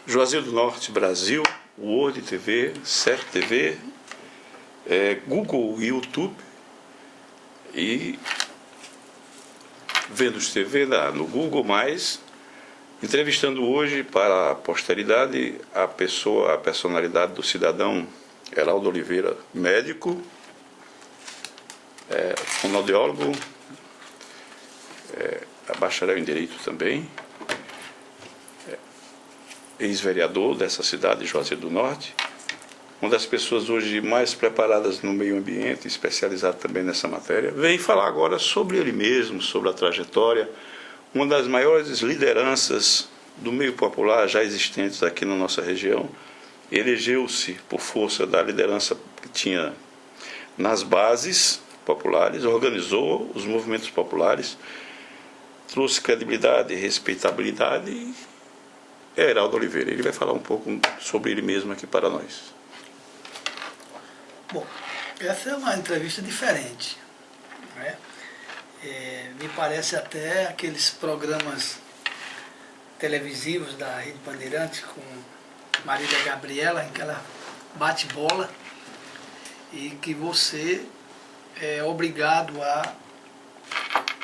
Juazeiro do Norte Brasil, Word TV, Certo TV, Google e YouTube e Venus TV no Google+, entrevistando hoje para a posteridade a personalidade do cidadão Heraldo Oliveira, médico, fonoaudiólogo, bacharel em Direito também, ex-vereador dessa cidade de Juazeiro do Norte, uma das pessoas hoje mais preparadas no meio ambiente, especializado também nessa matéria, vem falar agora sobre ele mesmo, sobre a trajetória, uma das maiores lideranças do meio popular já existentes aqui na nossa região. Elegeu-se por força da liderança que tinha nas bases populares, organizou os movimentos populares, trouxe credibilidade e respeitabilidade. É Heraldo Oliveira, ele vai falar um pouco sobre ele mesmo aqui para nós. Bom, essa é uma entrevista diferente, né? Me parece até aqueles programas televisivos da Rede Bandeirantes com Marília Gabriela, em que ela bate bola e que você é obrigado a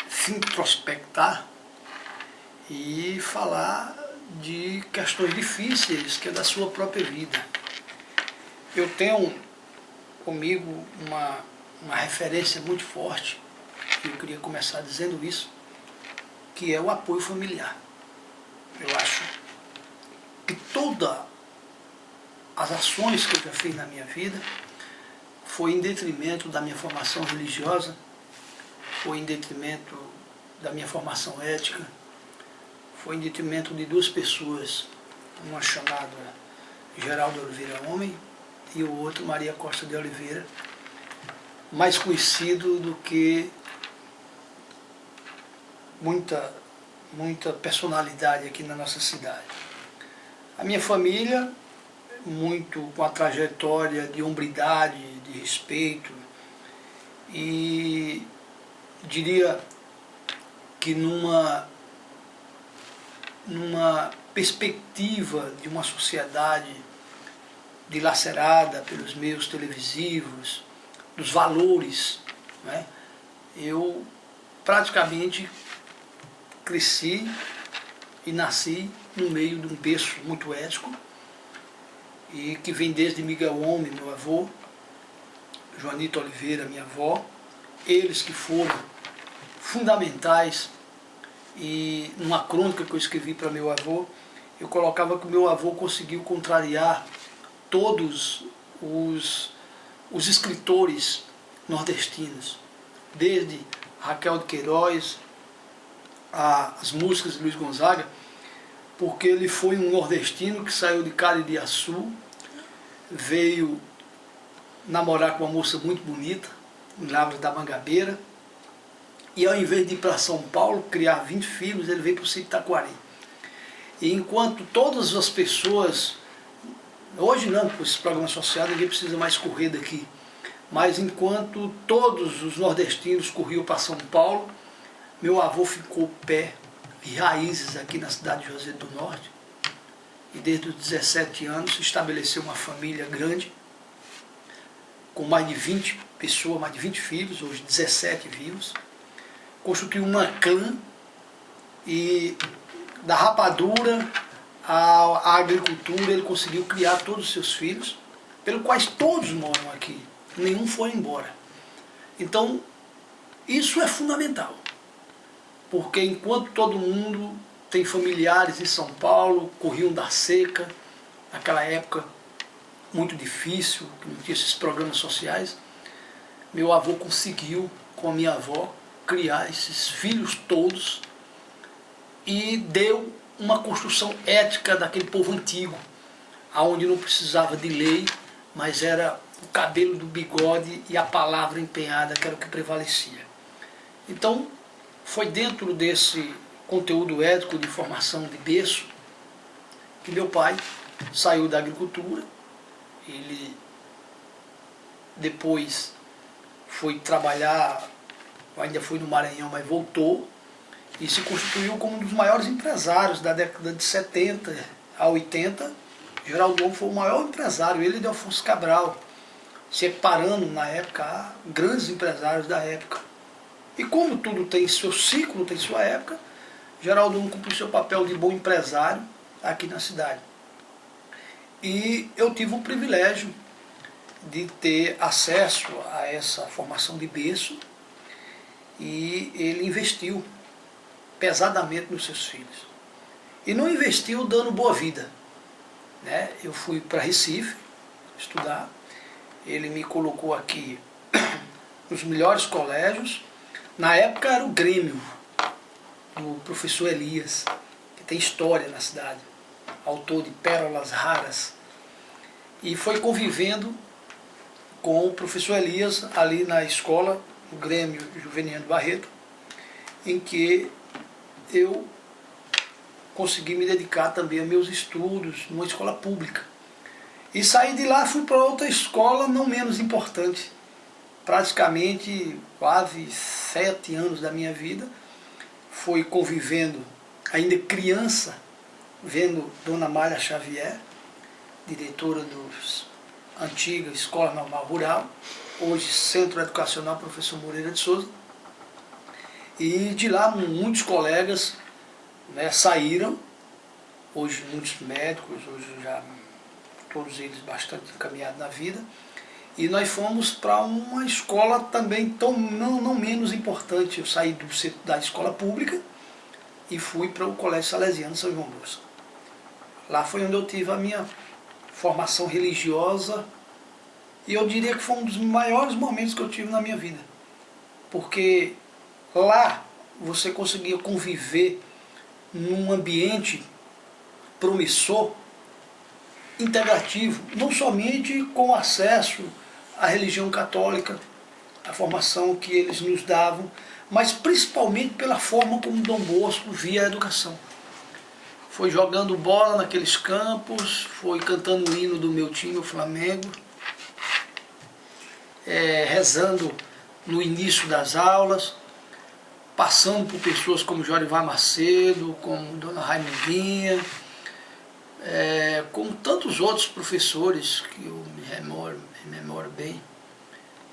se introspectar e falar de questões difíceis que é da sua própria vida. Eu tenho comigo uma referência muito forte, e eu queria começar dizendo isso, que é o apoio familiar. Eu acho que todas as ações que eu já fiz na minha vida foi em detrimento da minha formação religiosa, foi em detrimento da minha formação ética, foi em detrimento de duas pessoas, uma chamada Geraldo Oliveira Homem e o outro Maria Costa de Oliveira, mais conhecido do que muita personalidade aqui na nossa cidade. A minha família, muito com a trajetória de hombridade, de respeito, e diria que numa perspectiva de uma sociedade dilacerada pelos meios televisivos, dos valores, né? Eu praticamente cresci e nasci no meio de um berço muito ético, e que vem desde Miguel Homem, meu avô, Joanita Oliveira, minha avó, eles que foram fundamentais. E numa crônica que eu escrevi para meu avô, eu colocava que o meu avô conseguiu contrariar todos os escritores nordestinos, desde Raquel de Queiroz, as músicas de Luiz Gonzaga, porque ele foi um nordestino que saiu de Caririaçu, veio namorar com uma moça muito bonita, em Lavras da Mangabeira, e ao invés de ir para São Paulo, criar 20 filhos, ele veio para o sítio Taquari. E enquanto todas as pessoas, hoje não, com esses programas sociais, ninguém precisa mais correr daqui, mas enquanto todos os nordestinos corriam para São Paulo, meu avô ficou pé e raízes aqui na cidade de Juazeiro do Norte, e desde os 17 anos estabeleceu uma família grande, com mais de 20 pessoas, mais de 20 filhos, hoje 17 vivos, constituiu uma clã, e da rapadura à agricultura ele conseguiu criar todos os seus filhos, pelos quais todos moram aqui, nenhum foi embora. Então, isso é fundamental, porque enquanto todo mundo tem familiares em São Paulo, corriam da seca, naquela época muito difícil, que não tinha esses programas sociais, meu avô conseguiu, com a minha avó, criar esses filhos todos e deu uma construção ética daquele povo antigo, onde não precisava de lei, mas era o cabelo do bigode e a palavra empenhada que era o que prevalecia. Então, foi dentro desse conteúdo ético de formação de berço que meu pai saiu da agricultura. Ele depois foi trabalhar, ainda foi no Maranhão, mas voltou e se constituiu como um dos maiores empresários da década de 70 a 80, Geraldo Longo foi o maior empresário, ele e Delfonso Cabral, se equiparando na época a grandes empresários da época. E como tudo tem seu ciclo, tem sua época, Geraldo Longo cumpriu seu papel de bom empresário aqui na cidade. E eu tive o privilégio de ter acesso a essa formação de berço, e ele investiu pesadamente nos seus filhos. E não investiu dando boa vida, né? Eu fui para Recife estudar, ele me colocou aqui nos melhores colégios. Na época era o Grêmio, do professor Elias, que tem história na cidade, autor de Pérolas Raras, e foi convivendo com o professor Elias ali na escola, o Grêmio Juveniano Barreto, em que eu consegui me dedicar também a meus estudos numa escola pública. E saí de lá, fui para outra escola não menos importante. Praticamente quase 7 anos da minha vida foi convivendo, ainda criança, vendo Dona Mária Xavier, diretora da antiga Escola Normal Rural, hoje Centro Educacional Professor Moreira de Souza. E de lá muitos colegas, né, saíram, hoje muitos médicos, hoje já todos eles bastante encaminhados na vida. E nós fomos para uma escola também não menos importante. Eu saí da escola pública e fui para o Colégio Salesiano São João Bosco. Lá foi onde eu tive a minha formação religiosa, e eu diria que foi um dos maiores momentos que eu tive na minha vida. Porque lá você conseguia conviver num ambiente promissor, integrativo, não somente com acesso à religião católica, a formação que eles nos davam, mas principalmente pela forma como Dom Bosco via a educação. Foi jogando bola naqueles campos, foi cantando o hino do meu time, o Flamengo, rezando no início das aulas, passando por pessoas como Jorivar Macedo, como Dona Raimundinha, como tantos outros professores que eu me memoro bem.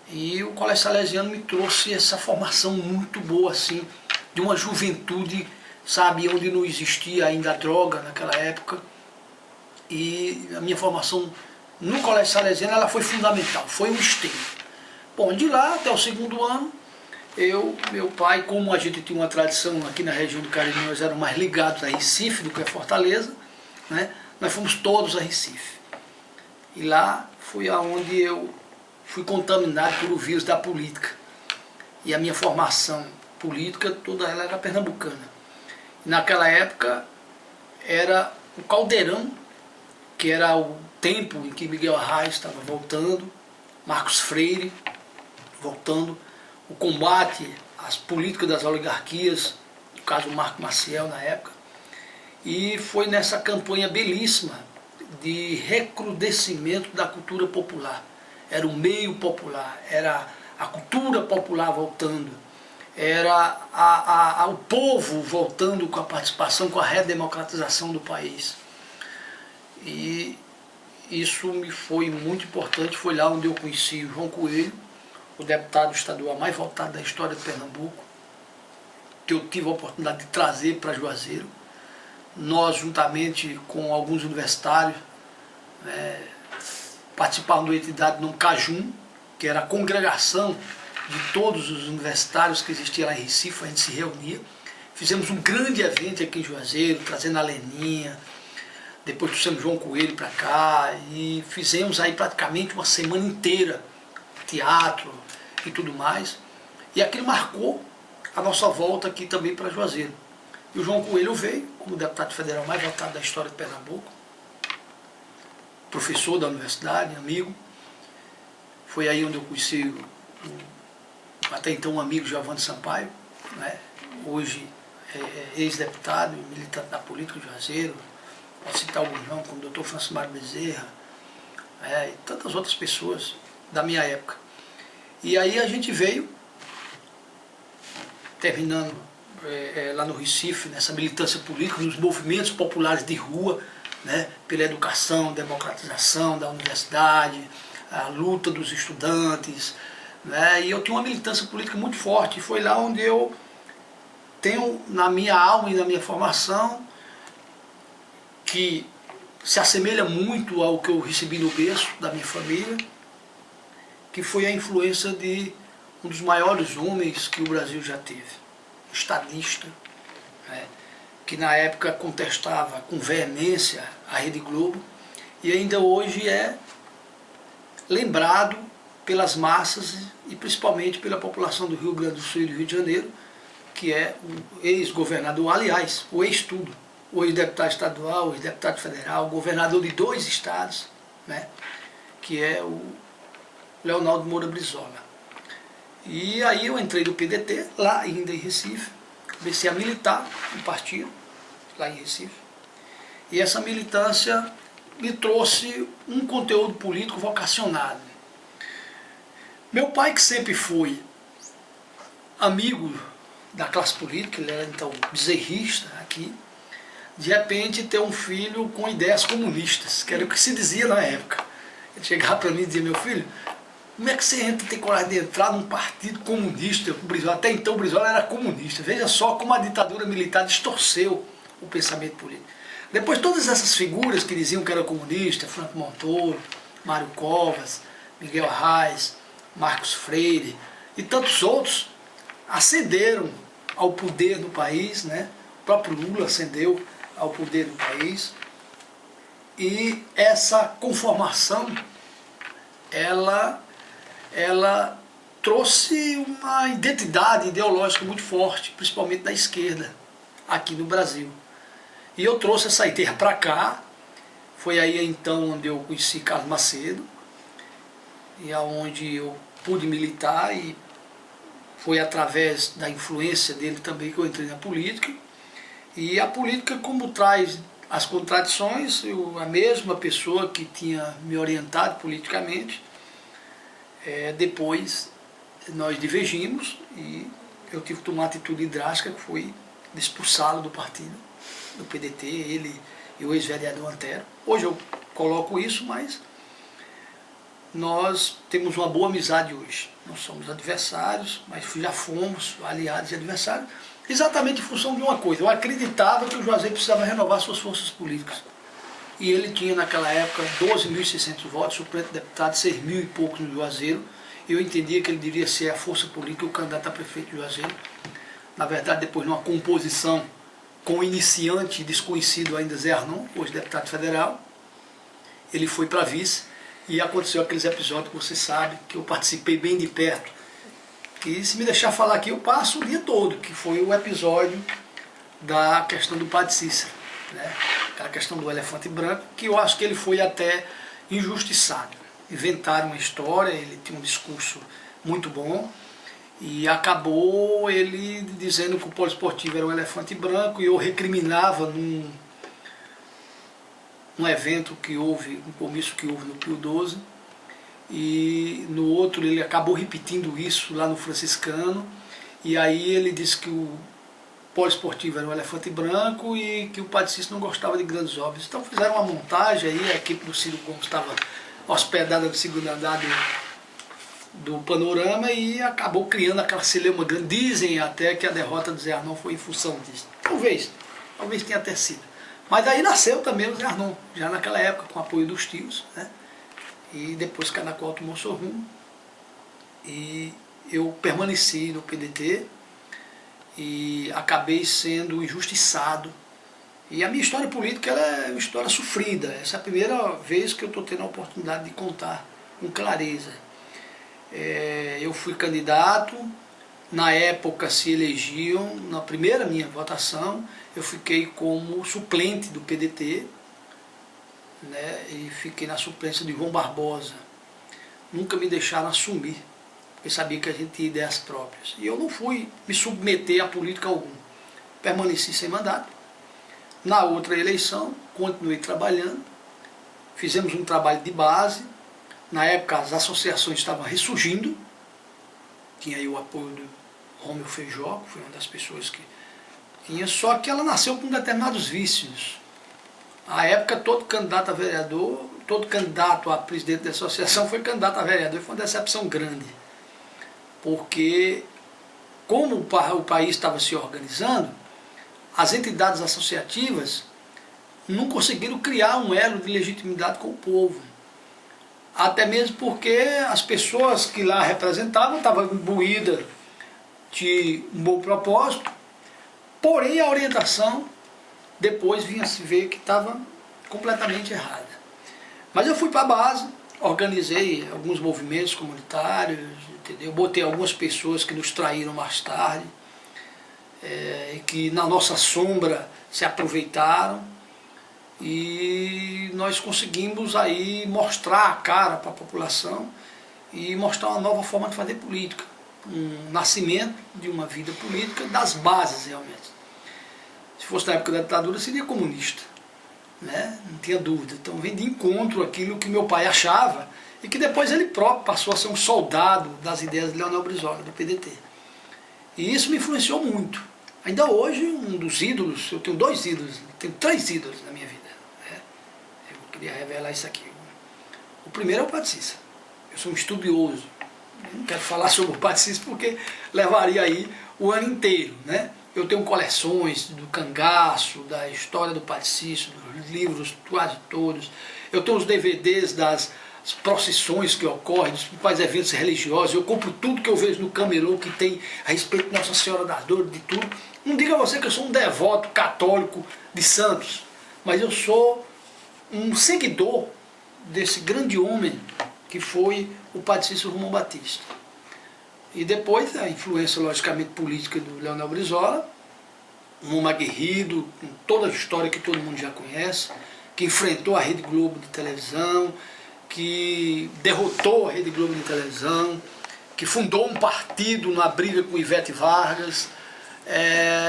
E o Colégio Salesiano me trouxe essa formação muito boa, assim, de uma juventude, sabe, onde não existia ainda a droga naquela época. E a minha formação no Colégio Salesiano, ela foi fundamental, foi um esteio. Bom, de lá até o 2º ano, meu pai, como a gente tinha uma tradição aqui na região do Cariri, nós éramos mais ligados a Recife do que a Fortaleza, né? Nós fomos todos a Recife. E lá foi aonde eu fui contaminado pelo vírus da política. E a minha formação política, toda ela era pernambucana. E naquela época era o Caldeirão, que era o tempo em que Miguel Arraes estava voltando, Marcos Freire voltando, o combate às políticas das oligarquias, no caso Marco Maciel na época. E foi nessa campanha belíssima de recrudescimento da cultura popular. Era o meio popular, era a cultura popular voltando, era o povo voltando com a participação, com a redemocratização do país. E isso me foi muito importante, foi lá onde eu conheci o João Coelho, o deputado estadual mais votado da história de Pernambuco, que eu tive a oportunidade de trazer para Juazeiro. Nós, juntamente com alguns universitários, participávamos de uma entidade no Cajum, que era a congregação de todos os universitários que existiam lá em Recife. A gente se reunia, fizemos um grande evento aqui em Juazeiro, trazendo a Leninha, depois trouxemos João Coelho para cá, e fizemos aí praticamente uma semana inteira, teatro e tudo mais, e aquilo marcou a nossa volta aqui também para Juazeiro. E o João Coelho veio como deputado federal mais votado da história de Pernambuco, professor da universidade, amigo. Foi aí onde eu conheci até então um amigo, Giovanni Sampaio, né? Hoje ex-deputado e militante da política de Juazeiro. Posso citar alguns nomes, como o Dr. Francimar Bezerra, e tantas outras pessoas da minha época. E aí a gente veio, terminando lá no Recife, nessa militância política, nos movimentos populares de rua, né, pela educação, democratização da universidade, a luta dos estudantes, né, e eu tinha uma militância política muito forte. Foi lá onde eu tenho na minha alma e na minha formação, que se assemelha muito ao que eu recebi no berço da minha família, que foi a influência de um dos maiores homens que o Brasil já teve, um estadista, né, que na época contestava com veemência a Rede Globo e ainda hoje é lembrado pelas massas e principalmente pela população do Rio Grande do Sul e do Rio de Janeiro, que é o ex-governador, aliás, o ex-tudo, o ex-deputado estadual, o ex-deputado federal, governador de 2 estados, né, que é o Leonardo Moura Brizola. E aí eu entrei no PDT, lá ainda em Recife, comecei a militar no partido, lá em Recife, e essa militância me trouxe um conteúdo político vocacionado. Meu pai, que sempre foi amigo da classe política, ele era então bezerrista aqui, de repente ter um filho com ideias comunistas, que era o que se dizia na época. Ele chegava para mim e dizia: meu filho, como é que você entra, tem coragem de entrar num partido comunista? O Brizola, até então o Brizola era comunista. Veja só como a ditadura militar distorceu o pensamento político. Depois todas essas figuras que diziam que era comunista, Franco Montoro, Mário Covas, Miguel Arraes, Marcos Freire e tantos outros, ascenderam ao poder no país, né? O próprio Lula ascendeu ao poder no país, e essa conformação ela trouxe uma identidade ideológica muito forte, principalmente da esquerda aqui no Brasil. E eu trouxe essa ideia para cá. Foi aí então onde eu conheci Carlos Macedo, e aonde eu pude militar, e foi através da influência dele também que eu entrei na política. E a política, como traz as contradições, a mesma pessoa que tinha me orientado politicamente, depois nós divergimos e eu tive que tomar uma atitude drástica, que foi expulsá-lo do partido, do PDT, ele e o ex-vereador Antero. Hoje eu coloco isso, mas nós temos uma boa amizade hoje. Não somos adversários, mas já fomos aliados e adversários, exatamente em função de uma coisa: eu acreditava que o Juazeiro precisava renovar suas forças políticas. E ele tinha naquela época 12.600 votos, suplente de deputado, 6.000 e poucos no Juazeiro. Eu entendia que ele deveria ser a força política, o candidato a prefeito de Juazeiro. Na verdade, depois, numa composição com o iniciante desconhecido ainda, Zé Arnon, hoje deputado federal, ele foi para vice, e aconteceu aqueles episódios que você sabe, que eu participei bem de perto, que se me deixar falar aqui eu passo o dia todo, que foi o episódio da questão do Padre Cícero, né? Aquela questão do elefante branco, que eu acho que ele foi até injustiçado. Inventaram uma história, ele tinha um discurso muito bom, e acabou ele dizendo que o polo esportivo era um elefante branco, e eu recriminava num evento que houve, um comício que houve no Pio XII, e no outro ele acabou repetindo isso lá no Franciscano, e aí ele disse que o polo esportivo era um elefante branco e que o Padre Cícero não gostava de grandes obras. Então fizeram uma montagem aí, a equipe do Ciro Gomes estava hospedada no segundo andar do Panorama, e acabou criando aquela celeuma grande. Dizem até que a derrota do Zé Arnon foi em função disso. Talvez tenha até sido. Mas aí nasceu também o Zé Arnon, já naquela época, com o apoio dos tios, né? E depois Canacoal tomou seu rumo, e eu permaneci no PDT, e acabei sendo injustiçado. E a minha história política ela é uma história sofrida. Essa é a primeira vez que eu estou tendo a oportunidade de contar com clareza. Eu fui candidato, na época se elegiam, na primeira minha votação, eu fiquei como suplente do PDT, né, e fiquei na suplência de João Barbosa. Nunca me deixaram assumir, porque sabia que a gente tinha ideias próprias. E eu não fui me submeter a política alguma. Permaneci sem mandato. Na outra eleição, continuei trabalhando. Fizemos um trabalho de base. Na época, as associações estavam ressurgindo. Tinha aí o apoio do Rômulo Feijó, que foi uma das pessoas que tinha. Só que ela nasceu com determinados vícios. À época, todo candidato a vereador, todo candidato a presidente da associação foi candidato a vereador, e foi uma decepção grande. Porque, como o país estava se organizando, as entidades associativas não conseguiram criar um elo de legitimidade com o povo. Até mesmo porque as pessoas que lá representavam estavam imbuídas de um bom propósito, porém a orientação depois vinha se ver que estava completamente errada. Mas eu fui para a base, organizei alguns movimentos comunitários, entendeu? Botei algumas pessoas que nos traíram mais tarde, e que na nossa sombra se aproveitaram, e nós conseguimos aí mostrar a cara para a população e mostrar uma nova forma de fazer política, um nascimento de uma vida política das bases realmente. Se fosse na época da ditadura seria comunista, né? Não tinha dúvida. Então vem de encontro aquilo que meu pai achava e que depois ele próprio passou a ser um soldado das ideias de Leonel Brizola, do PDT. E isso me influenciou muito. Ainda hoje, um dos ídolos, eu tenho 2 ídolos, tenho 3 ídolos na minha vida. Né? Eu queria revelar isso aqui. O primeiro é o Padre Cícero. Eu sou um estudioso. Eu não quero falar sobre o Padre Cícero porque levaria aí o ano inteiro, né? Eu tenho coleções do cangaço, da história do Padre Cícero, dos livros quase todos. Eu tenho os DVDs das procissões que ocorrem, dos principais eventos religiosos. Eu compro tudo que eu vejo no camelô que tem a respeito de Nossa Senhora das Dores, de tudo. Não diga a você que eu sou um devoto católico de santos, mas eu sou um seguidor desse grande homem que foi o Padre Cícero Romão Batista. E depois a influência, logicamente, política do Leonel Brizola, um homem aguerrido, com toda a história que todo mundo já conhece, que enfrentou a Rede Globo de televisão, que derrotou a Rede Globo de televisão, que fundou um partido na briga com Ivete Vargas,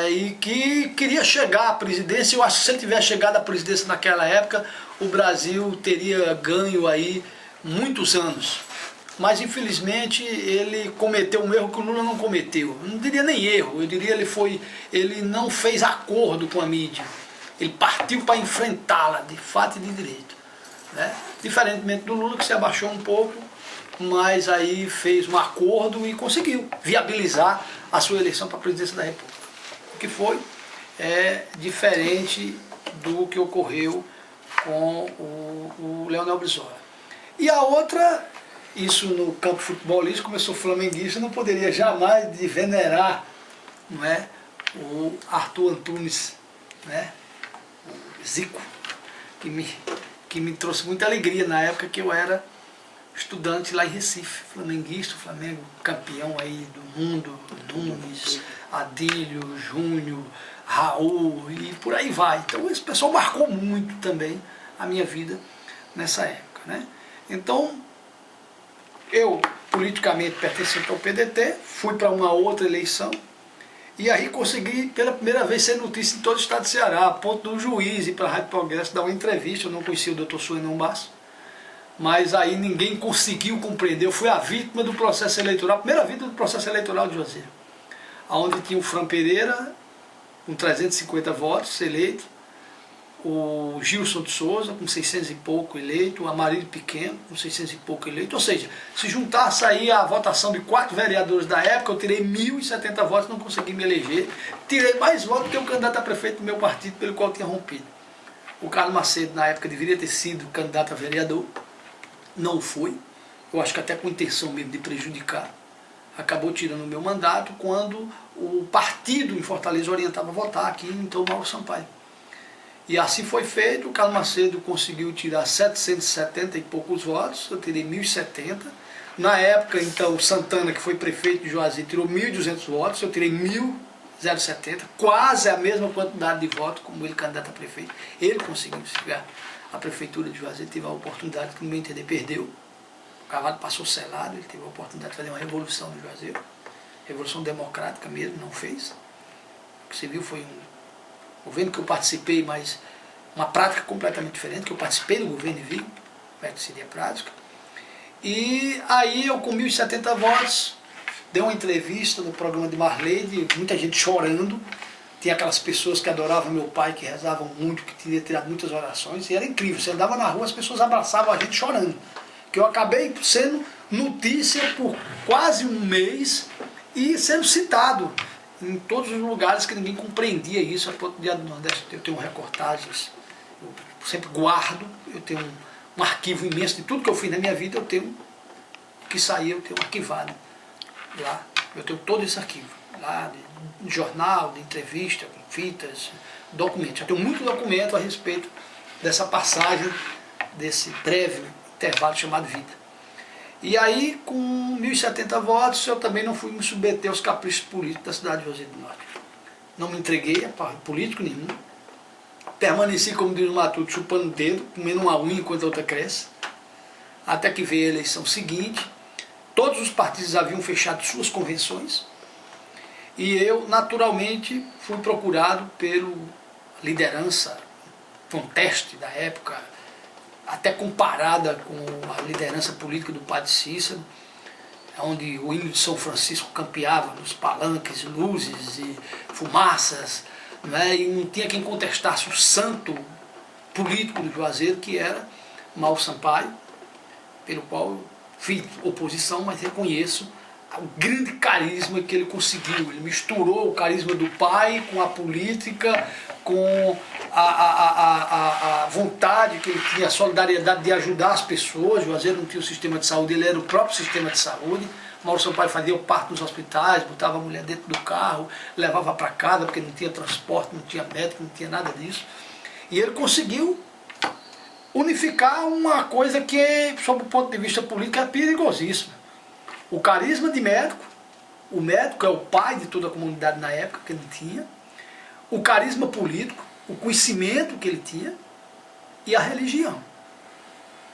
e que queria chegar à presidência. Eu acho que se ele tivesse chegado à presidência naquela época, o Brasil teria ganho aí muitos anos. Mas infelizmente ele cometeu um erro que o Lula não cometeu. Eu não diria nem erro, eu diria ele não fez acordo com a mídia. Ele partiu para enfrentá-la de fato e de direito. Né? Diferentemente do Lula, que se abaixou um pouco, mas aí fez um acordo e conseguiu viabilizar a sua eleição para a presidência da República. O que foi diferente do que ocorreu com o Leonel Brizola. E a outra, isso no campo futebolístico, como eu sou flamenguista, não poderia jamais de venerar, não é, o Arthur Antunes, né, o Zico, que me trouxe muita alegria na época que eu era estudante lá em Recife, flamenguista, o Flamengo campeão aí do mundo, Nunes, Adílio, Júnior, Raul e por aí vai. Então esse pessoal marcou muito também a minha vida nessa época, né? Então eu politicamente pertencente ao PDT, fui para uma outra eleição e aí consegui pela primeira vez ser notícia em todo o estado do Ceará, a ponto do juiz ir para a Rádio Progresso dar uma entrevista. Eu não conhecia o Dr. Suenão Basso, mas aí ninguém conseguiu compreender. Eu fui a vítima do processo eleitoral, a primeira vítima do processo eleitoral de Juazeiro, onde tinha o Fran Pereira com 350 votos eleito, o Gilson de Souza com 600 e pouco eleito, o Amarílio Pequeno com 600 e pouco eleito. Ou seja, se juntasse aí a votação de 4 vereadores da época, eu tirei 1.070 votos, não consegui me eleger. Tirei mais votos que o candidato a prefeito do meu partido, pelo qual eu tinha rompido. O Carlos Macedo, na época, deveria ter sido candidato a vereador, não foi. Eu acho que até com intenção mesmo de prejudicar. Acabou tirando o meu mandato quando o partido em Fortaleza orientava a votar aqui, então, Mauro Sampaio. E assim foi feito. O Carlos Macedo conseguiu tirar 770 e poucos votos, eu tirei 1.070. Na época, então, o Santana, que foi prefeito de Juazeiro, tirou 1.200 votos, eu tirei 1.070, quase a mesma quantidade de votos como ele, candidato a prefeito. Ele conseguiu chegar à prefeitura de Juazeiro, teve a oportunidade que, no meu entender, perdeu. O cavalo passou selado, ele teve a oportunidade de fazer uma revolução no Juazeiro, revolução democrática mesmo, não fez. O que se viu foi um governo que eu participei, mas uma prática completamente diferente, que eu participei do governo e vi como é que seria a prática. E aí eu com 1.070 votos, dei uma entrevista no programa de Marley, muita gente chorando, Tinha aquelas pessoas que adoravam meu pai, que rezavam muito, que tinha tirado muitas orações, e era incrível. Você andava na rua, as pessoas abraçavam a gente chorando. Que eu acabei sendo notícia por quase um mês e sendo citado em todos os lugares que ninguém compreendia isso. A ponto de Nordeste eu tenho recortagens, eu sempre guardo, eu tenho um arquivo imenso de tudo que eu fiz na minha vida, eu tenho que sair, eu tenho arquivado lá. Eu tenho todo esse arquivo lá, de jornal, de entrevista, fitas, documentos. Eu tenho muito documento a respeito dessa passagem, desse breve intervalo chamado vida. E aí, com 1.070 votos, eu também não fui me submeter aos caprichos políticos da cidade de Juazeiro do Norte. Não me entreguei a político nenhum. Permaneci, como diz o Matuto, chupando o dedo, comendo uma unha enquanto a outra cresce. Até que veio a eleição seguinte. Todos os partidos haviam fechado suas convenções. E eu, naturalmente, fui procurado pela liderança, um teste da época, até comparada com a liderança política do padre Cícero, onde o hino de São Francisco campeava nos palanques, luzes e fumaças, né? E não tinha quem contestasse o santo político do Juazeiro, que era Mauro Sampaio, pelo qual eu fiz oposição, mas reconheço o grande carisma que ele conseguiu. Ele misturou o carisma do pai com a política, com a vontade que ele tinha, a solidariedade de ajudar as pessoas. O Juazeiro não tinha o sistema de saúde, ele era o próprio sistema de saúde. Mauro Sampaio fazia o parto nos hospitais, botava a mulher dentro do carro, levava para casa, porque não tinha transporte, não tinha médico, não tinha nada disso. E ele conseguiu unificar uma coisa que, sob o ponto de vista político, é perigosíssima. O carisma de médico, o médico é o pai de toda a comunidade na época que ele tinha, o carisma político, o conhecimento que ele tinha e a religião,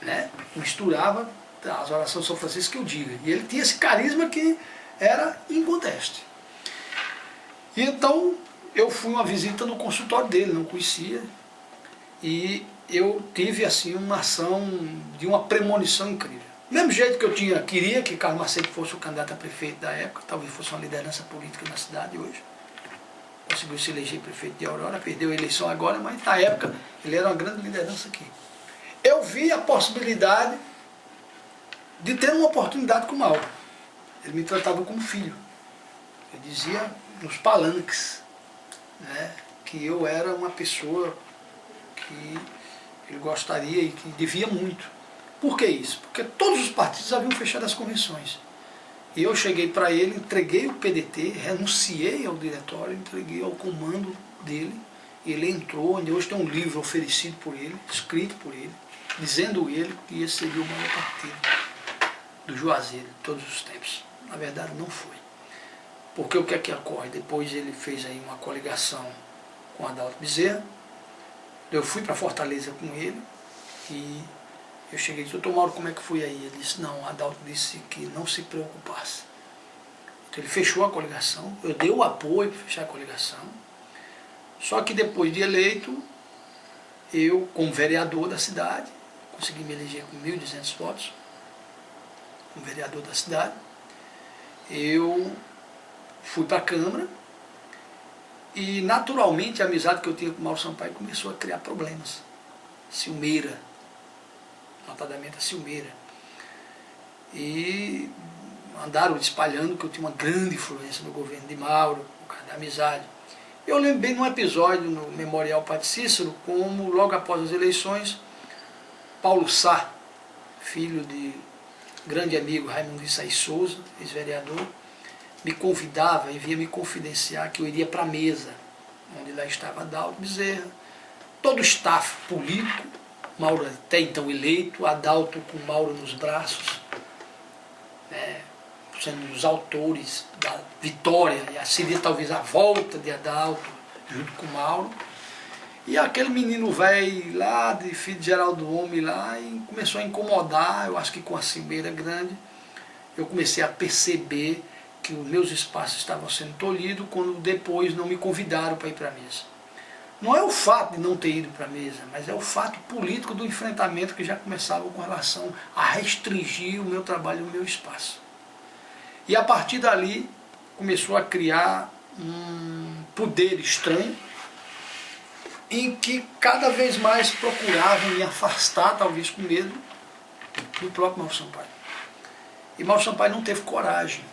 né? Misturava as orações de São Francisco que eu diga. E ele tinha esse carisma que era inconteste. E então eu fui uma visita no consultório dele, não conhecia, e eu tive assim uma ação de uma premonição incrível. Do mesmo jeito que eu queria que Carlos Macedo fosse o candidato a prefeito da época, talvez fosse uma liderança política na cidade hoje. Conseguiu se eleger prefeito de Aurora, perdeu a eleição agora, mas na época ele era uma grande liderança aqui. Eu vi a possibilidade de ter uma oportunidade com o Mauro. Ele me tratava como filho. Ele dizia nos palanques, né, que eu era uma pessoa que ele gostaria e que devia muito. Por que isso? Porque todos os partidos haviam fechado as convenções. E eu cheguei para ele, entreguei o PDT, renunciei ao diretório, entreguei ao comando dele. Ele entrou, onde hoje tem um livro oferecido por ele, escrito por ele, dizendo ele que esse seria o maior partido do Juazeiro de todos os tempos. Na verdade não foi. Porque o que é que ocorre? Depois ele fez aí uma coligação com Adalto Bezerra. Eu fui para Fortaleza com ele e eu cheguei e disse: doutor Mauro, como é que foi aí? Ele disse: não, Adalto disse que não se preocupasse. Então ele fechou a coligação, eu dei o apoio para fechar a coligação. Só que depois de eleito, eu, como vereador da cidade, consegui me eleger com 1.200 votos, como vereador da cidade, eu fui para a Câmara e naturalmente a amizade que eu tinha com o Mauro Sampaio começou a criar problemas. Ciumeira, notadamente a ciumeira. E andaram espalhando que eu tinha uma grande influência no governo de Mauro, por causa da amizade. Eu lembro bem de um episódio no Memorial Padre Cícero, como logo após as eleições, Paulo Sá, filho de grande amigo Raimundo de Sá e Souza, ex-vereador, me convidava e vinha me confidenciar que eu iria para a mesa, onde lá estava Adalto Bezerra, todo o staff político, Mauro até então eleito, Adalto com Mauro nos braços, sendo os autores da vitória, e seria talvez a volta de Adalto junto com Mauro. E aquele menino velho lá, de filho de Geraldo Homem lá, e começou a incomodar, eu acho que com a ciumeira grande, eu comecei a perceber que os meus espaços estavam sendo tolhidos quando depois não me convidaram para ir para a mesa. Não é o fato de não ter ido para a mesa, mas é o fato político do enfrentamento que já começava com relação a restringir o meu trabalho e o meu espaço. E a partir dali começou a criar um poder estranho, em que cada vez mais procuravam me afastar, talvez com medo, do próprio Mauro Sampaio. E Mauro Sampaio não teve coragem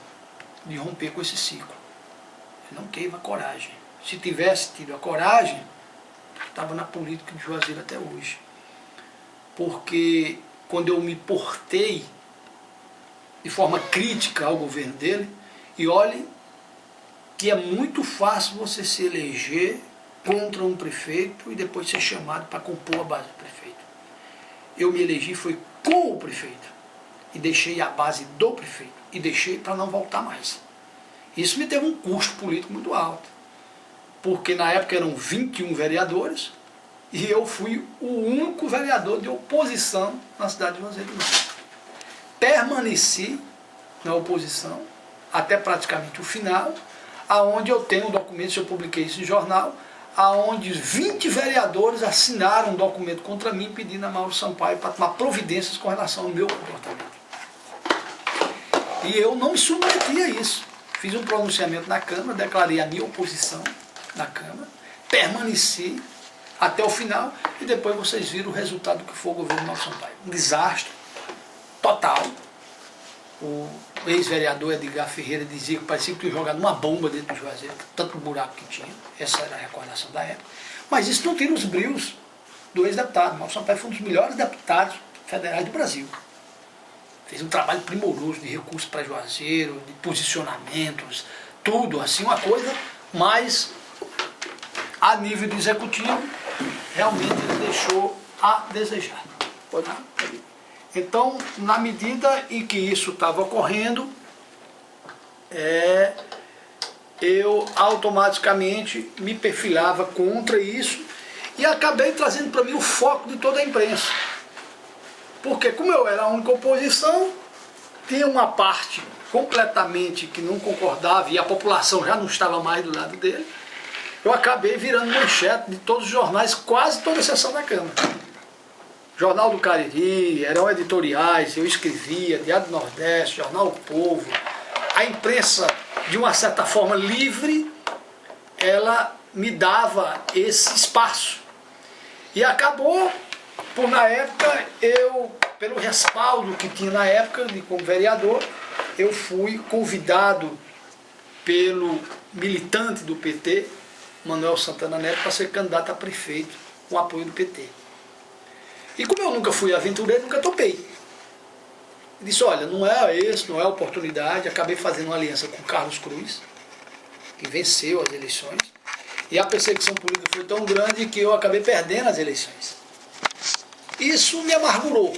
de romper com esse ciclo. Ele não teve a coragem. Se tivesse tido a coragem, estava na política de Juazeiro até hoje. Porque quando eu me portei de forma crítica ao governo dele, e olhe que é muito fácil você se eleger contra um prefeito e depois ser chamado para compor a base do prefeito. Eu me elegi foi com o prefeito e deixei a base do prefeito e deixei para não voltar mais. Isso me teve um custo político muito alto, porque na época eram 21 vereadores e eu fui o único vereador de oposição na cidade de Juazeiro do Norte. Permaneci na oposição até praticamente o final, aonde eu tenho documentos, eu publiquei isso em jornal, aonde 20 vereadores assinaram um documento contra mim pedindo a Mauro Sampaio para tomar providências com relação ao meu comportamento. E eu não me submeti a isso. Fiz um pronunciamento na Câmara, declarei a minha oposição na Câmara, permaneci até o final e depois vocês viram o resultado que foi o governo Mauro Sampaio. Um desastre total. O ex-vereador Edgar Ferreira dizia que parecia que tinha jogado uma bomba dentro do Juazeiro, tanto buraco que tinha. Essa era a recordação da época. Mas isso não tira os brios do ex-deputado. Mauro Sampaio foi um dos melhores deputados federais do Brasil. Fez um trabalho primoroso de recursos para Juazeiro, de posicionamentos, tudo assim, uma coisa, mas a nível de executivo, realmente ele deixou a desejar. Então, na medida em que isso estava ocorrendo, eu automaticamente me perfilava contra isso e acabei trazendo para mim o foco de toda a imprensa. Porque como eu era a única oposição, tinha uma parte completamente que não concordava e a população já não estava mais do lado dele, eu acabei virando manchete de todos os jornais, quase toda a sessão da Câmara. Jornal do Cariri, eram editoriais, eu escrevia, Diário do Nordeste, Jornal O Povo. A imprensa, de uma certa forma livre, ela me dava esse espaço. E acabou, por na época, pelo respaldo que tinha na época, como vereador, eu fui convidado pelo militante do PT, Manuel Santana Neto, para ser candidato a prefeito, com apoio do PT. E como eu nunca fui aventureiro, nunca topei. Eu disse, olha, não é a oportunidade. Acabei fazendo uma aliança com Carlos Cruz, que venceu as eleições. E a perseguição política foi tão grande que eu acabei perdendo as eleições. Isso me amargurou,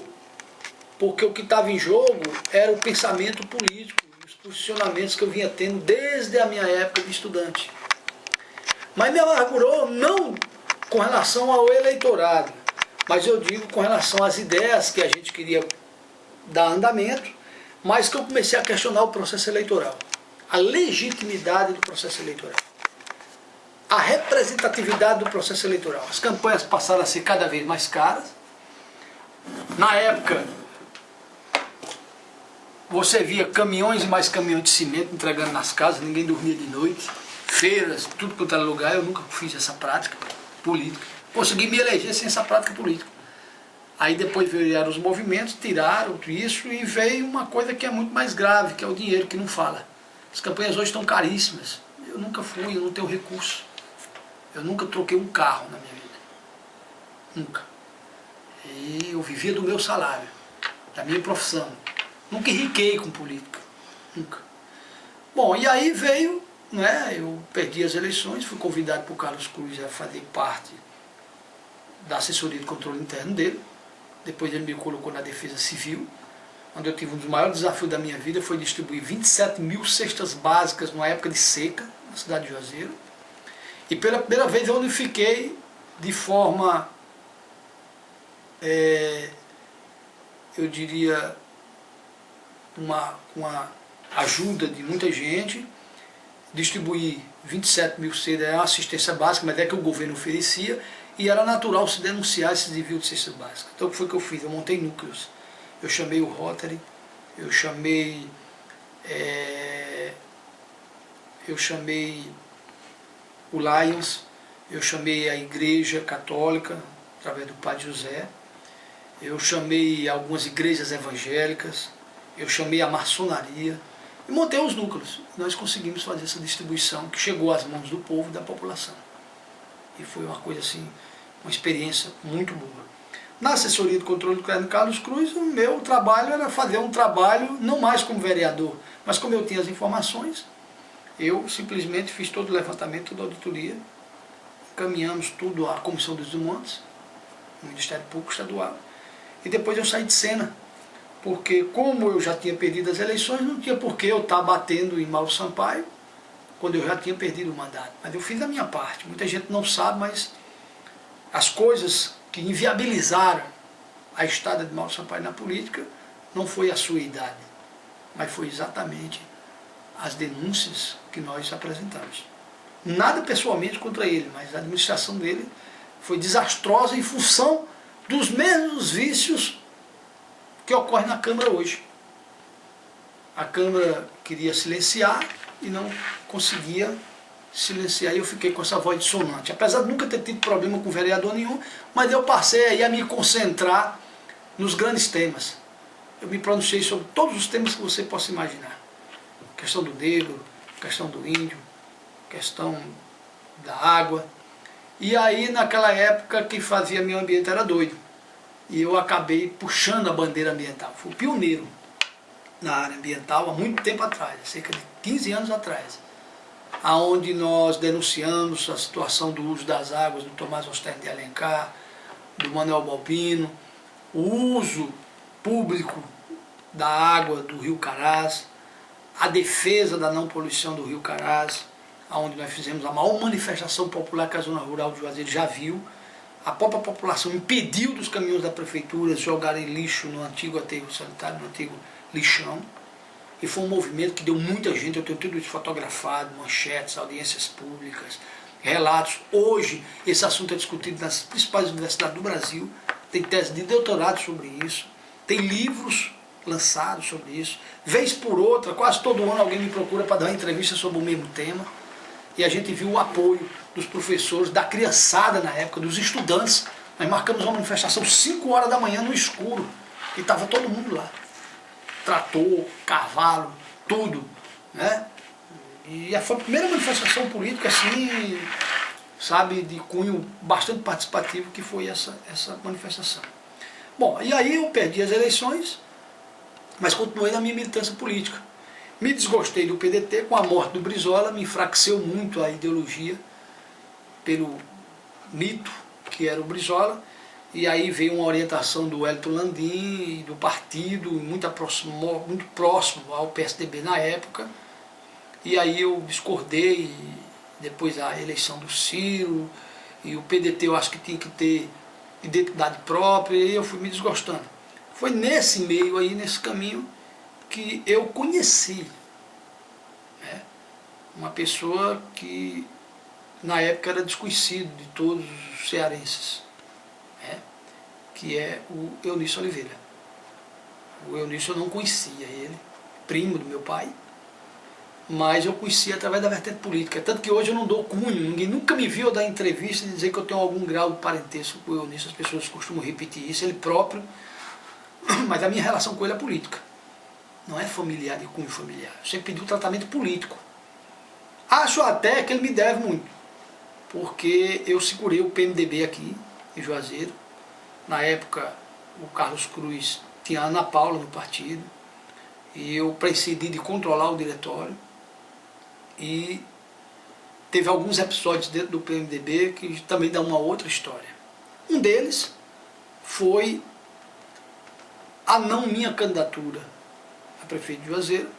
porque o que estava em jogo era o pensamento político, os posicionamentos que eu vinha tendo desde a minha época de estudante. Mas me amargurou não com relação ao eleitorado, mas eu digo com relação às ideias que a gente queria dar andamento, mas que eu comecei a questionar o processo eleitoral, a legitimidade do processo eleitoral, a representatividade do processo eleitoral. As campanhas passaram a ser cada vez mais caras. Na época, você via caminhões e mais caminhões de cimento entregando nas casas, ninguém dormia de noite, feiras, tudo quanto era lugar. Eu nunca fiz essa prática política. Consegui me eleger sem essa prática política. Aí depois vieram os movimentos, tiraram isso e veio uma coisa que é muito mais grave, que é o dinheiro que não fala. As campanhas hoje estão caríssimas. Eu nunca fui, eu não tenho recurso. Eu nunca troquei um carro na minha vida. Nunca. E eu vivia do meu salário, da minha profissão. Nunca enriquei com política. Nunca. Bom, e aí veio, né, eu perdi as eleições, fui convidado por Carlos Cruz a fazer parte da assessoria de controle interno dele. Depois ele me colocou na Defesa Civil, onde eu tive um dos maiores desafios da minha vida, foi distribuir 27 mil cestas básicas numa época de seca, na cidade de Juazeiro. E pela primeira vez eu unifiquei de forma, eu diria, com a ajuda de muita gente, distribuí 27 mil cestas, é uma assistência básica, mas é que o governo oferecia, e era natural se denunciar esse desvio de cestas básicas. Então o que foi que eu fiz? Eu montei núcleos. Eu chamei o Rotary, eu chamei o Lions, eu chamei a Igreja Católica, através do Padre José, eu chamei algumas igrejas evangélicas, eu chamei a maçonaria, e montei os núcleos. Nós conseguimos fazer essa distribuição que chegou às mãos do povo e da população. E foi uma coisa assim, uma experiência muito boa. Na assessoria de controle do crédito Carlos Cruz, o meu trabalho era fazer um trabalho, não mais como vereador, mas como eu tinha as informações, eu simplesmente fiz todo o levantamento, toda a auditoria, encaminhamos tudo à Comissão dos Desmontes, no Ministério Público Estadual, e depois eu saí de cena, porque como eu já tinha perdido as eleições, não tinha por que eu estar batendo em Mauro Sampaio, quando eu já tinha perdido o mandato. Mas eu fiz a minha parte. Muita gente não sabe, mas as coisas que inviabilizaram a estada de Mauro Sampaio na política não foi a sua idade, mas foi exatamente as denúncias que nós apresentamos. Nada pessoalmente contra ele, mas a administração dele foi desastrosa em função dos mesmos vícios que ocorrem na Câmara hoje. A Câmara queria silenciar e não conseguia silenciar, e eu fiquei com essa voz dissonante. Apesar de nunca ter tido problema com vereador nenhum, mas eu passei aí a me concentrar nos grandes temas. Eu me pronunciei sobre todos os temas que você possa imaginar. Questão do negro, questão do índio, questão da água. E aí, naquela época, quem fazia meio ambiente era doido. E eu acabei puxando a bandeira ambiental. Fui pioneiro na área ambiental há muito tempo atrás, cerca de 15 anos atrás, aonde nós denunciamos a situação do uso das águas do Tomás Osterno de Alencar, do Manuel Balbino, o uso público da água do Rio Carás, a defesa da não poluição do Rio Carás, onde nós fizemos a maior manifestação popular que a zona rural de Juazeiro já viu. A própria população impediu dos caminhões da prefeitura jogarem lixo no antigo aterro sanitário, no antigo lixão. E foi um movimento que deu muita gente, eu tenho tudo isso fotografado, manchetes, audiências públicas, relatos. Hoje esse assunto é discutido nas principais universidades do Brasil, tem tese de doutorado sobre isso, tem livros lançados sobre isso. Vez por outra, quase todo ano alguém me procura para dar uma entrevista sobre o mesmo tema. E a gente viu o apoio dos professores, da criançada na época, dos estudantes. Nós marcamos uma manifestação 5 horas da manhã no escuro, e estava todo mundo lá. Trator, cavalo, tudo, né? E foi a primeira manifestação política, assim, sabe, de cunho bastante participativo, que foi essa manifestação. Bom, e aí eu perdi as eleições, mas continuei na minha militância política. Me desgostei do PDT, com a morte do Brizola, me enfraqueceu muito a ideologia pelo mito que era o Brizola, e aí veio uma orientação do Wellington Landim e do partido, muito próximo ao PSDB na época, e aí eu discordei, depois a eleição do Ciro, e o PDT eu acho que tinha que ter identidade própria, e eu fui me desgostando. Foi nesse meio aí, nesse caminho, que eu conheci, né, uma pessoa que na época era desconhecido de todos os cearenses, né, que é o Eunício Oliveira. O Eunício eu não conhecia ele, primo do meu pai, mas eu conhecia através da vertente política. Tanto que hoje eu não dou cunho, ninguém nunca me viu dar entrevista e dizer que eu tenho algum grau de parentesco com o Eunício. As pessoas costumam repetir isso, ele próprio, mas a minha relação com ele é política. Não é familiar, de cunho familiar. Eu sempre pedi um tratamento político. Acho até que ele me deve muito, porque eu segurei o PMDB aqui em Juazeiro. Na época, o Carlos Cruz tinha a Ana Paula no partido, e eu prescindi de controlar o diretório, e teve alguns episódios dentro do PMDB que também dão uma outra história. Um deles foi a não minha candidatura a prefeito de Juazeiro.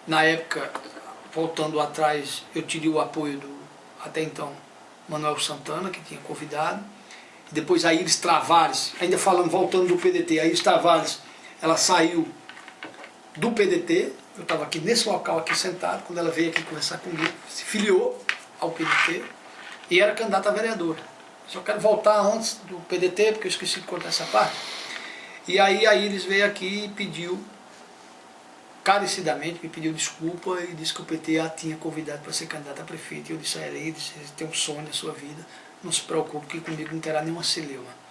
Na época, voltando atrás, eu tive o apoio do, até então, Manuel Santana, que tinha convidado, e depois a Iris Travares, ainda falando, voltando do PDT, a Iris Travares, ela saiu do PDT, eu estava aqui nesse local aqui sentado, quando ela veio aqui conversar comigo, se filiou ao PDT e era candidata a vereadora. Só quero voltar antes do PDT, porque eu esqueci de contar essa parte. E aí a Iris veio aqui e pediu carecidamente me pediu desculpa e disse que o PT a tinha convidado para ser candidato a prefeito. E eu disse a ele, você tem um sonho na sua vida, não se preocupe que comigo não terá nenhuma celeuma.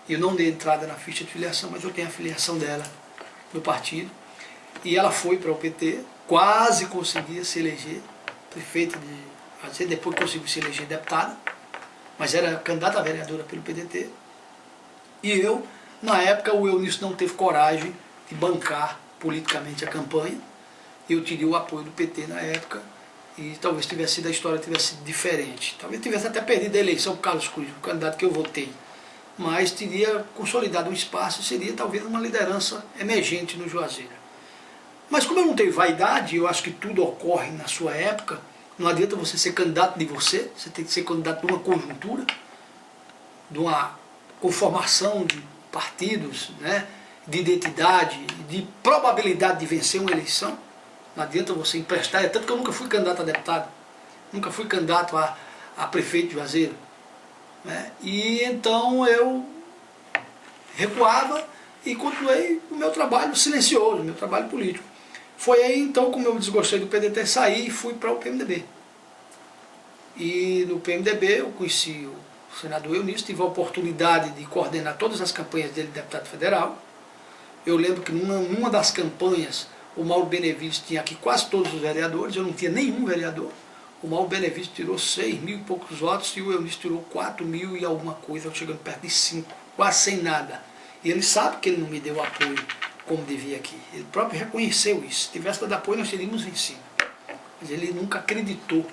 Eu não dei entrada na ficha de filiação, mas eu tenho a filiação dela no partido. E ela foi para o PT, quase conseguia se eleger prefeita de... Depois conseguiu se eleger deputada, mas era candidata a vereadora pelo PDT. E eu, na época, o Eunício não teve coragem de bancar politicamente a campanha. Eu tirei o apoio do PT na época e talvez tivesse sido, a história tivesse sido diferente. Talvez tivesse até perdido a eleição por Carlos Cruz, o candidato que eu votei. Mas teria consolidado um espaço e seria talvez uma liderança emergente no Juazeiro. Mas como eu não tenho vaidade, eu acho que tudo ocorre na sua época, não adianta você ser candidato de você tem que ser candidato de uma conjuntura, de uma conformação de partidos, né, de identidade, de probabilidade de vencer uma eleição. Não adianta você emprestar, tanto que eu nunca fui candidato a deputado, nunca fui candidato a prefeito de Juazeiro. Né? E então eu recuava e continuei o meu trabalho silencioso, o meu trabalho político. Foi aí então, como eu desgostei do PDT, saí e fui para o PMDB. E no PMDB eu conheci o senador Eunício, tive a oportunidade de coordenar todas as campanhas dele de deputado federal. Eu lembro que numa das campanhas o Mauro Benevides tinha aqui quase todos os vereadores, eu não tinha nenhum vereador. O Mauro Benevides tirou 6 mil e poucos votos e o Eunício tirou 4 mil e alguma coisa, chegando perto de 5, quase sem nada. E ele sabe que ele não me deu apoio como devia aqui. Ele próprio reconheceu isso. Se tivesse dado apoio, nós teríamos vencido. Mas ele nunca acreditou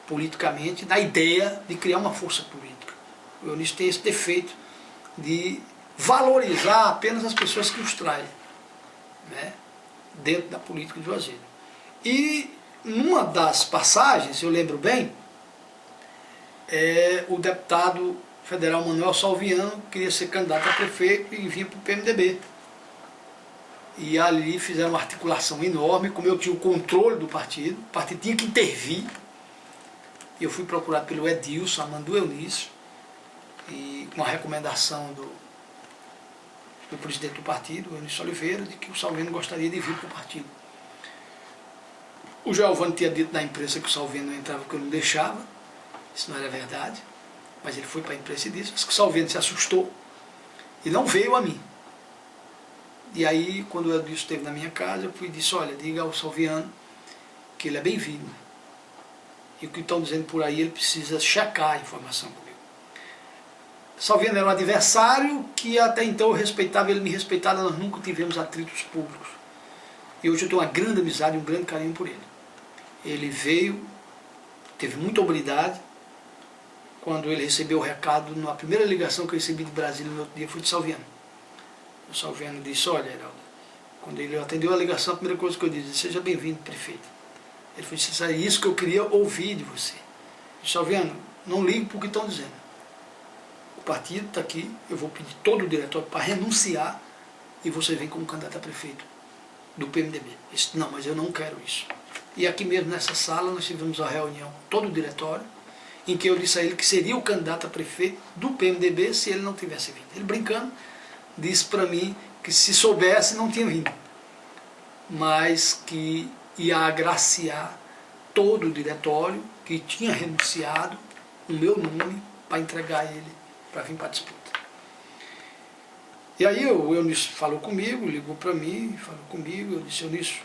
politicamente na ideia de criar uma força política. O Eunício tem esse defeito de valorizar apenas as pessoas que os traem, né, dentro da política de Juazeiro. E numa das passagens, eu lembro bem, o deputado federal Manuel Salviano queria ser candidato a prefeito e vinha para o PMDB. E ali fizeram uma articulação enorme, como eu tinha o controle do partido, o partido tinha que intervir. E eu fui procurado pelo Edilson, a mãe do Eunício, e com a recomendação do presidente do partido, o Eunício Oliveira, de que o Salviano gostaria de vir para o partido. O Giovanni tinha dito na imprensa que o Salviano não entrava, que eu não deixava. Isso não era verdade, mas ele foi para a imprensa e disse. Mas que o Salviano se assustou e não veio a mim. E aí, quando o Edilson esteve na minha casa, eu fui e disse, olha, diga ao Salviano que ele é bem-vindo. E o que estão dizendo por aí, ele precisa checar a informação comigo. Salviano era um adversário que até então eu respeitava, ele me respeitava, nós nunca tivemos atritos públicos. E hoje eu tenho uma grande amizade, um grande carinho por ele. Ele veio, teve muita hombridade. Quando ele recebeu o recado, na primeira ligação que eu recebi de Brasília no outro dia, foi de Salviano. O Salviano disse, olha, Heraldo, quando ele atendeu a ligação, a primeira coisa que eu disse, seja bem-vindo, prefeito. Ele falou, isso é isso que eu queria ouvir de você. Eu disse, Salviano, não ligue para o que estão dizendo. O partido está aqui, eu vou pedir todo o diretório para renunciar e você vem como candidato a prefeito do PMDB. Eu disse, não, mas eu não quero isso. E aqui mesmo nessa sala nós tivemos a reunião, todo o diretório, em que eu disse a ele que seria o candidato a prefeito do PMDB se ele não tivesse vindo. Ele brincando, disse para mim que se soubesse não tinha vindo, mas que ia agraciar todo o diretório que tinha renunciado o meu nome para entregar ele para vir para a disputa. E aí o Eunício falou comigo, ligou para mim, falou comigo, eu disse, Eunício,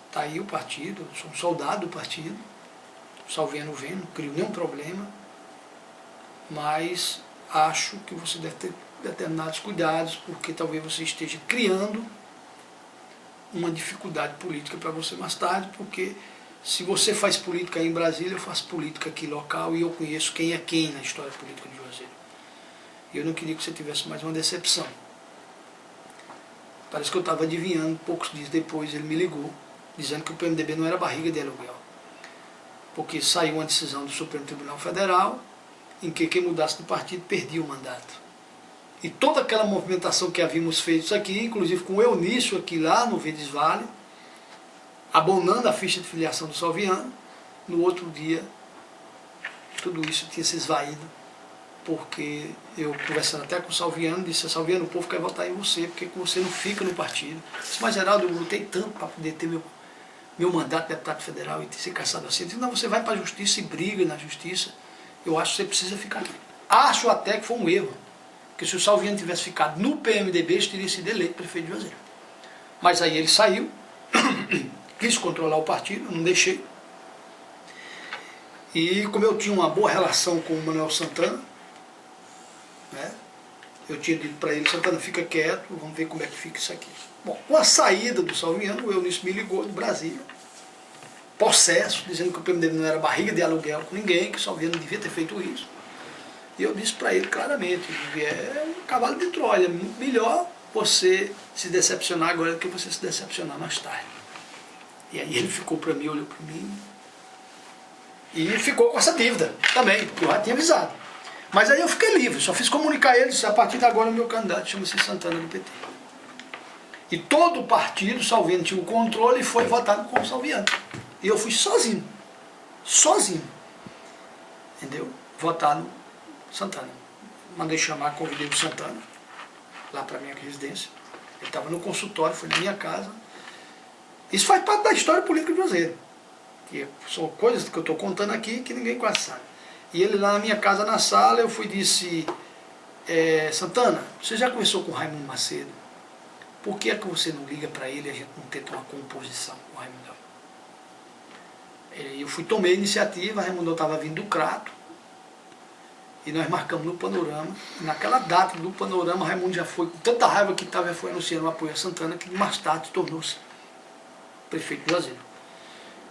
está aí o partido, eu sou um soldado do partido, o Salviano vem, não crio nenhum problema, mas acho que você deve ter determinados cuidados, porque talvez você esteja criando uma dificuldade política para você mais tarde, porque se você faz política aí em Brasília, eu faço política aqui local e eu conheço quem é quem na história política de Juazeiro. E eu não queria que você tivesse mais uma decepção. Parece que eu estava adivinhando, poucos dias depois ele me ligou, dizendo que o PMDB não era barriga de aluguel. Porque saiu uma decisão do Supremo Tribunal Federal, em que quem mudasse de partido perdia o mandato. E toda aquela movimentação que havíamos feito aqui, inclusive com o Eunício aqui lá no Verdes Vale, abonando a ficha de filiação do Salviano, no outro dia tudo isso tinha se esvaído porque eu, conversando até com o Salviano, disse: Salviano, o povo quer votar em você, porque você não fica no partido. Eu disse: mas Geraldo, eu lutei tanto para poder ter meu mandato de deputado federal e ser caçado assim. Eu disse: não, você vai para a justiça e briga na justiça. Eu acho que você precisa ficar aqui. Acho até que foi um erro, porque se o Salviano tivesse ficado no PMDB, ele teria sido eleito prefeito de Juazeiro. Mas aí ele saiu, quis controlar o partido, eu não deixei. E como eu tinha uma boa relação com o Manuel Santana, né, eu tinha dito para ele: Santana, fica quieto, vamos ver como é que fica isso aqui. Bom, com a saída do Salviano, o Eunício me ligou de Brasília, possesso, dizendo que o PMDB não era barriga de aluguel com ninguém, que o Salviano não devia ter feito isso. E eu disse para ele claramente: é um cavalo de Troia, melhor você se decepcionar agora do que você se decepcionar mais tarde. E aí ele ficou para mim, olhou para mim, e ficou com essa dívida também, porque eu já tinha avisado. Mas aí eu fiquei livre, só fiz comunicar a eles: a partir de agora o meu candidato chama-se Santana do PT. E todo o partido, Salviano tinha o controle, e foi votado com o Salviano. E eu fui sozinho, entendeu? Votar no Santana. Mandei chamar, convidei o Santana lá para minha residência. Ele estava no consultório, foi na minha casa. Isso faz parte da história política de Juazeiro, que são coisas que eu estou contando aqui que ninguém quase sabe. E ele lá na minha casa, na sala, eu fui e disse: Santana, você já conversou com o Raimundo Macedo? Por que é que você não liga para ele e a gente não tenta uma composição com o Raimundão? Eu tomei a iniciativa, o Raimundão estava vindo do Crato, e nós marcamos no Panorama. Naquela data do Panorama, o Raimundo já foi, com tanta raiva que estava, foi anunciando o apoio a Santana, que mais tarde tornou-se prefeito de Juazeiro.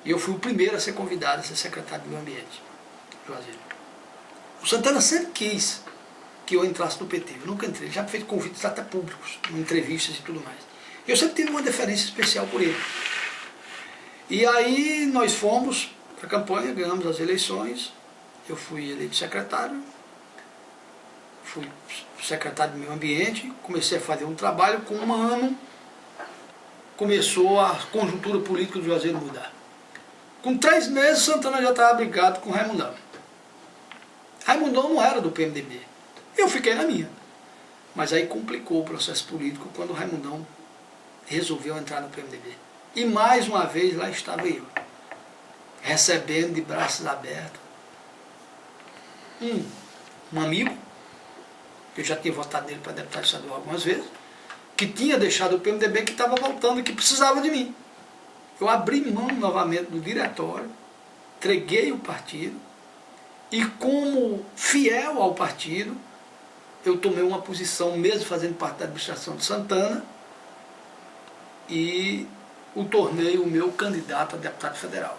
E eu fui o primeiro a ser convidado a ser secretário do Meio Ambiente de Juazeiro. O Santana sempre quis que eu entrasse no PT, eu nunca entrei. Ele já me fez convites até públicos, em entrevistas e tudo mais. Eu sempre tive uma deferência especial por ele. E aí nós fomos para a campanha, ganhamos as eleições, eu fui eleito secretário, fui secretário do Meio Ambiente, comecei a fazer um trabalho. Com um ano começou a conjuntura política do Juazeiro mudar. Com 3 meses, Santana já estava brigado com o Raimundão. Raimundão não era do PMDB. Eu fiquei na minha. Mas aí complicou o processo político quando o Raimundão resolveu entrar no PMDB. E mais uma vez lá estava eu, recebendo de braços abertos um amigo, que eu já tinha votado nele para deputado estadual algumas vezes, que tinha deixado o PMDB, que estava voltando e que precisava de mim. Eu abri mão novamente do diretório, entreguei o partido, e como fiel ao partido, eu tomei uma posição, mesmo fazendo parte da administração de Santana, e o tornei o meu candidato a deputado federal.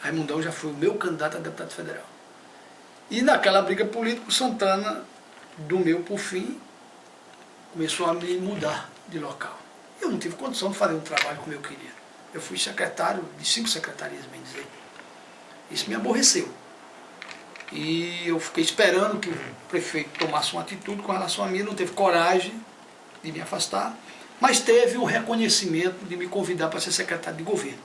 Raimundão já foi o meu candidato a deputado federal. E naquela briga política, o Santana, do meu por fim, começou a me mudar de local. Eu não tive condição de fazer um trabalho como eu queria. Eu fui secretário de 5 secretarias, bem dizer. Isso me aborreceu. E eu fiquei esperando que o prefeito tomasse uma atitude com relação a mim, não teve coragem de me afastar, mas teve o reconhecimento de me convidar para ser secretário de governo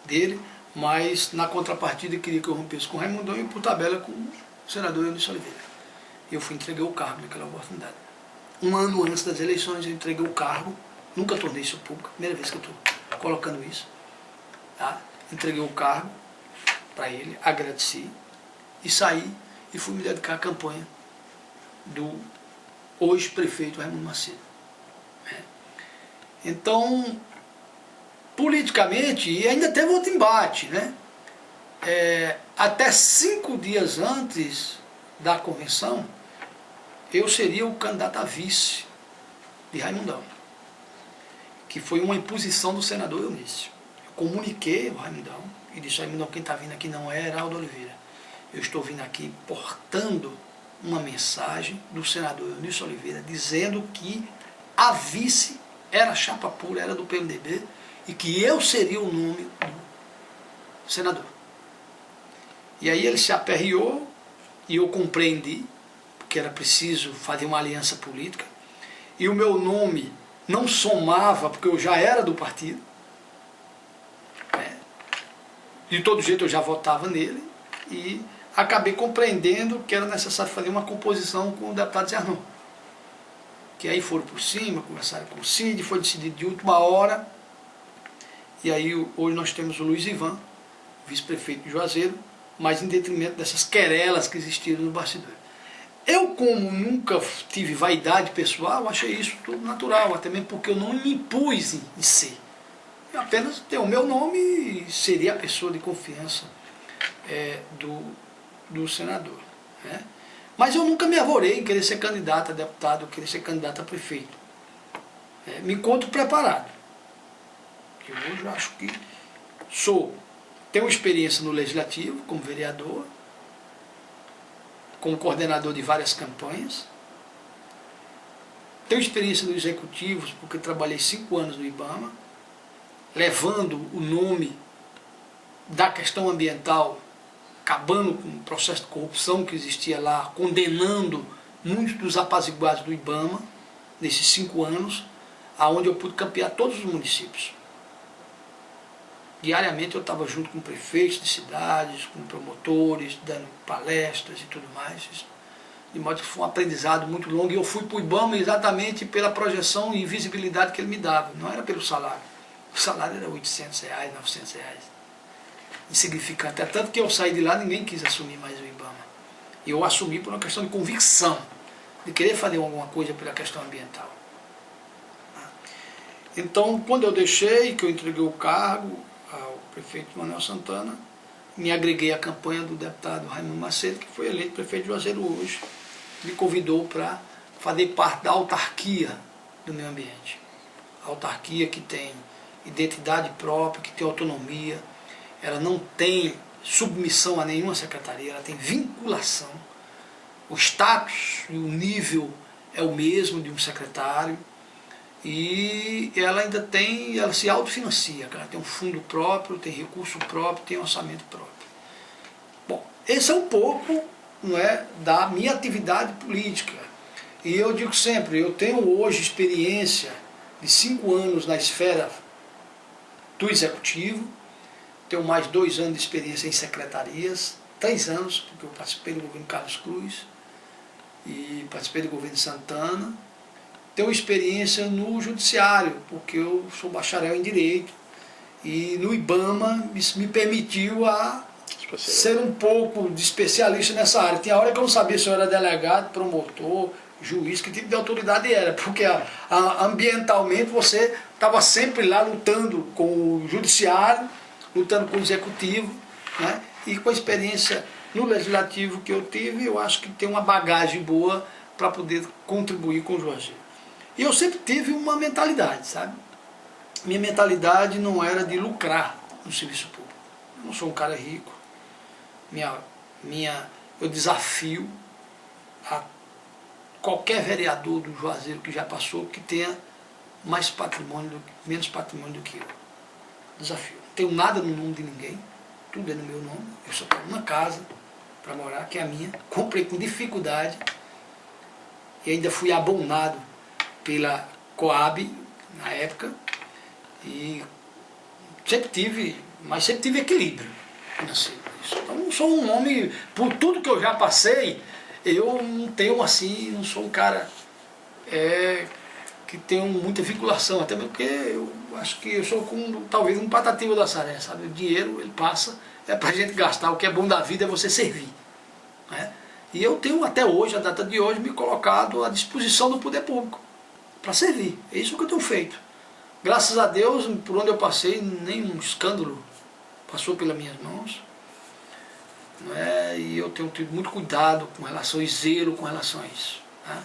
dele, mas na contrapartida queria que eu rompesse com o Raimundão e por tabela com o senador Eunício Oliveira. Eu fui entreguei o cargo naquela oportunidade. Um ano antes das eleições eu entreguei o cargo, nunca tornei isso público, primeira vez que eu estou colocando isso. Tá? Entreguei o cargo para ele, agradeci e saí e fui me dedicar à campanha do hoje prefeito Raimundo Macedo. Então, politicamente, e ainda teve outro embate, né? Até 5 dias antes da convenção, eu seria o candidato a vice de Raimundão, que foi uma imposição do senador Eunício. Eu comuniquei ao Raimundão e disse: Raimundão, quem está vindo aqui não é Heraldo Oliveira. Eu estou vindo aqui portando uma mensagem do senador Eunício Oliveira dizendo que a vice era chapa pura, era do PMDB, e que eu seria o nome do senador. E aí ele se aperreou e eu compreendi que era preciso fazer uma aliança política, e o meu nome não somava, porque eu já era do partido, de todo jeito eu já votava nele, e acabei compreendendo que era necessário fazer uma composição com o deputado Zé Arnon. Que aí foram por cima, conversaram com o Cid, foi decidido de última hora. E aí hoje nós temos o Luiz Ivan, vice-prefeito de Juazeiro, mas em detrimento dessas querelas que existiram no bastidor. Eu, como nunca tive vaidade pessoal, achei isso tudo natural, até mesmo porque eu não me impus em ser. Eu apenas tenho o meu nome e seria a pessoa de confiança do senador. Né? Mas eu nunca me arvorei em querer ser candidato a deputado, querer ser candidato a prefeito. Me encontro preparado. Eu hoje acho que tenho experiência no legislativo, como vereador, como coordenador de várias campanhas. Tenho experiência no executivo, porque trabalhei 5 anos no IBAMA, levando o nome da questão ambiental, acabando com o processo de corrupção que existia lá, condenando muitos dos apaziguados do IBAMA, nesses 5 anos, aonde eu pude campear todos os municípios. Diariamente eu estava junto com prefeitos de cidades, com promotores, dando palestras e tudo mais. De modo que foi um aprendizado muito longo. E eu fui para o IBAMA exatamente pela projeção e visibilidade que ele me dava. Não era pelo salário. O salário era R$800, R$900. Insignificante. É tanto que eu saí de lá, ninguém quis assumir mais o IBAMA. E eu assumi por uma questão de convicção, de querer fazer alguma coisa pela questão ambiental. Então, quando eu deixei, que eu entreguei o cargo ao prefeito Manuel Santana, me agreguei à campanha do deputado Raimundo Macedo, que foi eleito prefeito de Juazeiro hoje, me convidou para fazer parte da autarquia do meio ambiente. A autarquia que tem identidade própria, que tem autonomia, ela não tem submissão a nenhuma secretaria, ela tem vinculação. O status e o nível é o mesmo de um secretário, e ela ainda tem, ela se autofinancia, ela tem um fundo próprio, tem recurso próprio, tem orçamento próprio. Bom, esse é um pouco, não é, da minha atividade política. E eu digo sempre, eu tenho hoje experiência de 5 anos na esfera do executivo, tenho mais 2 anos de experiência em secretarias, 3 anos, porque eu participei do governo Carlos Cruz e participei do governo Santana. Tenho experiência no judiciário, porque eu sou bacharel em Direito. E no IBAMA me permitiu ser um pouco de especialista nessa área. Tinha hora que eu não sabia se eu era delegado, promotor, juiz, que tipo de autoridade era. Porque ambientalmente você estava sempre lá lutando com o judiciário, lutando com o executivo, né? E com a experiência no legislativo que eu tive, eu acho que tem uma bagagem boa para poder contribuir com o Juazeiro. E eu sempre tive uma mentalidade, sabe? Minha mentalidade não era de lucrar no serviço público. Eu não sou um cara rico. Eu desafio a qualquer vereador do Juazeiro que já passou que tenha mais patrimônio, menos patrimônio do que eu. Desafio. Não tenho nada no nome de ninguém, tudo é no meu nome. Eu só tenho uma casa para morar, que é a minha. Comprei com dificuldade e ainda fui abonado pela Coab na época, e sempre tive equilíbrio financeiro. Então não sou um homem, por tudo que eu já passei, eu não tenho assim, não sou um cara que tenho muita vinculação, até porque eu acho que eu sou talvez um Patativa do Assaré, sabe? O dinheiro, ele passa, é pra gente gastar, o que é bom da vida é você servir, né? E eu tenho até hoje, a data de hoje, me colocado à disposição do poder público, para servir. É isso que eu tenho feito. Graças a Deus, por onde eu passei, nenhum escândalo passou pelas minhas mãos. Não é? E eu tenho tido muito cuidado com relação, e zelo com relação a isso. Né?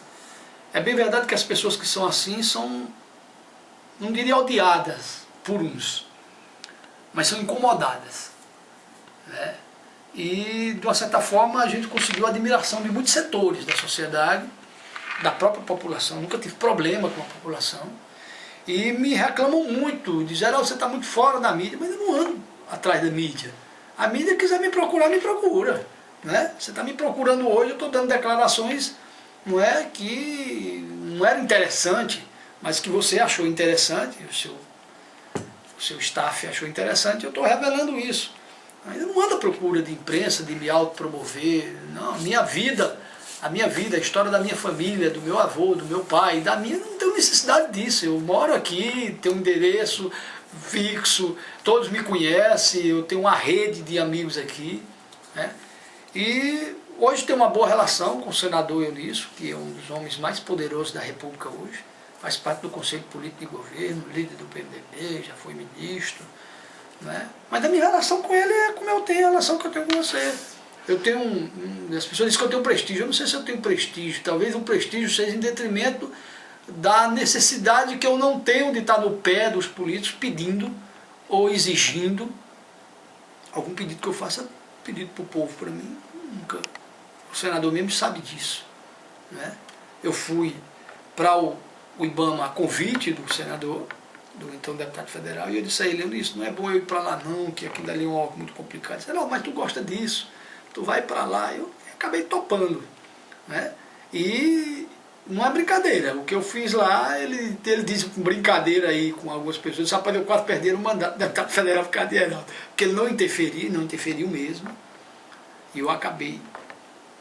É bem verdade que as pessoas que são assim são, não diria odiadas por uns, mas são incomodadas. Né? E, de uma certa forma, a gente conseguiu a admiração de muitos setores da sociedade, da própria população. Nunca tive problema com a população. E me reclamam muito, dizem, você está muito fora da mídia, mas eu não ando atrás da mídia. A mídia quiser me procurar, me procura. Né? Você está me procurando hoje, eu estou dando declarações, não é, que não era interessante, mas que você achou interessante, o seu staff achou interessante, eu estou revelando isso. Eu não ando à procura de imprensa, de me autopromover. Não, a minha vida, a história da minha família, do meu avô, do meu pai, da minha, não tenho necessidade disso. Eu moro aqui, tenho um endereço fixo, todos me conhecem, eu tenho uma rede de amigos aqui, né? E hoje tenho uma boa relação com o senador Eunício, que é um dos homens mais poderosos da República hoje, faz parte do Conselho Político de Governo, líder do PMDB, já foi ministro, né? Mas a minha relação com ele é como eu tenho a relação que eu tenho com você. Eu tenho as pessoas dizem que eu tenho prestígio, eu não sei se eu tenho prestígio, talvez o prestígio seja em detrimento da necessidade que eu não tenho de estar no pé dos políticos pedindo ou exigindo algum pedido que eu faça, pedido para o povo, para mim, nunca. O senador mesmo sabe disso, né? Eu fui para o IBAMA a convite do senador, do então deputado federal, e eu disse a ele, isso não é bom eu ir para lá não, que aquilo ali é um algo muito complicado. Ele disse, não, mas tu gosta disso, tu vai para lá. Eu acabei topando, né? E não é brincadeira, o que eu fiz lá, ele disse com brincadeira aí com algumas pessoas, rapaz, eu quase perdi o mandato do deputado federal por causa de Heraldo, porque ele não interferiu mesmo, e eu acabei,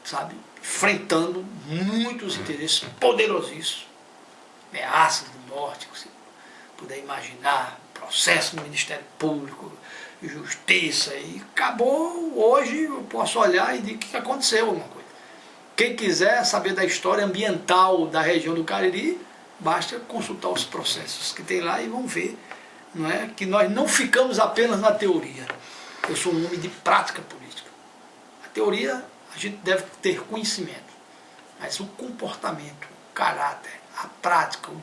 sabe, enfrentando muitos interesses poderosíssimos, ameaças do norte, você puder imaginar, processo no Ministério Público, justiça, e acabou. Hoje eu posso olhar e dizer que aconteceu alguma coisa. Quem quiser saber da história ambiental da região do Cariri, basta consultar os processos que tem lá e vão ver, não é, que nós não ficamos apenas na teoria. Eu sou um homem de prática política. A teoria a gente deve ter conhecimento, mas o comportamento, o caráter, a prática, o